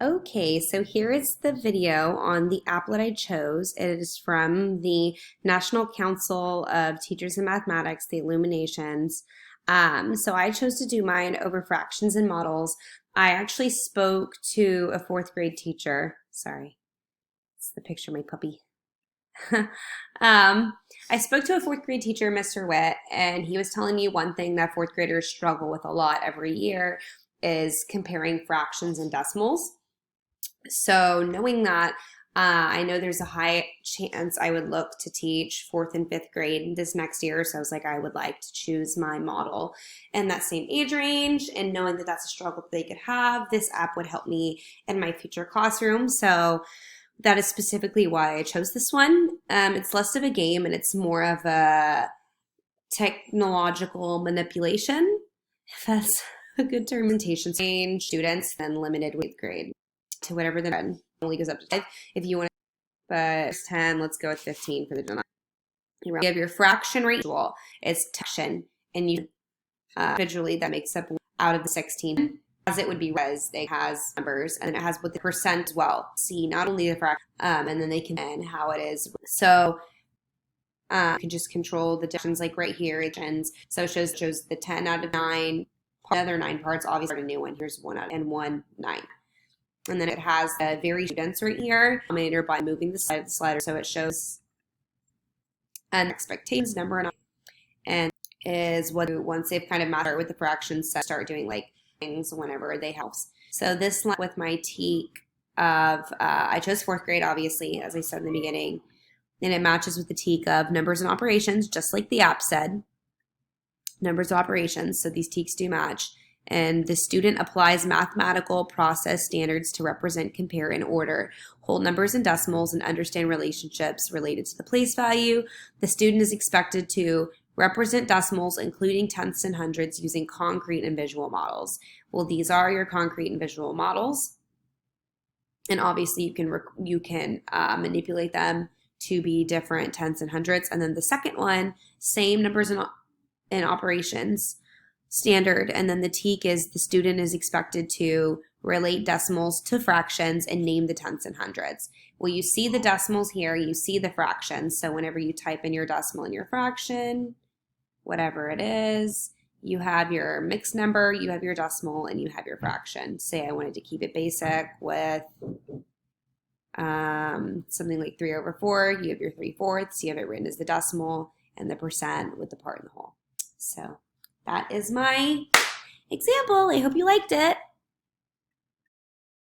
Okay, so here is the video on the applet I chose. It is from the National Council of Teachers in Mathematics, the Illuminations. So I chose to do mine over fractions and models. I actually spoke to a fourth grade teacher. Sorry, it's the picture of my puppy. I spoke to a fourth grade teacher, Mr. Witt, and he was telling me one thing that fourth graders struggle with a lot every year is comparing fractions and decimals. So knowing that, I know there's a high chance I would look to teach fourth and fifth grade this next year. So I was like, I would like to choose my model in that same age range. And knowing that that's a struggle that they could have, this app would help me in my future classroom. So that is specifically why I chose this one. It's less of a game and it's more of a technological manipulation, if that's a good termination. Change students, then limited with grade to whatever the only goes up to 5. If you want to, but 10, let's go with 15 for the denominator. You have your fraction rate. It's fraction, and you individually that makes up out of the 16. As it would be res, they has numbers, and it has with the percent as well. See not only the fraction, and then they can and how it is. So you can just control the divisions like right here. It ends. So it shows the 10 out of 9. The other 9 parts, obviously, a new one. Here's 1 out and 1, 9. And then it has a very dense right here, denominator by moving the side of the slider. So it shows an expectations number and is what once they've kind of mastered with the fractions, start doing like things whenever they help. So this line with my teak of, I chose fourth grade, obviously, as I said in the beginning, and it matches with the teak of numbers and operations, just like the app said, numbers of operations. So these teaks do match. And the student applies mathematical process standards to represent, compare, and order whole numbers and decimals and understand relationships related to the place value. The student is expected to represent decimals, including tenths and hundreds, using concrete and visual models. Well, these are your concrete and visual models. And obviously you can manipulate them to be different tenths and hundreds. And then the second one, same numbers and operations standard, and then the teak is the student is expected to relate decimals to fractions and name the tenths and hundreds. Well, you see the decimals here, you see the fractions, so whenever you type in your decimal and your fraction, whatever it is, you have your mixed number, you have your decimal, and you have your fraction. Say I wanted to keep it basic with something like 3/4, you have your 3/4, you have it written as the decimal, and the percent with the part in the whole. So that is my example. I hope you liked it.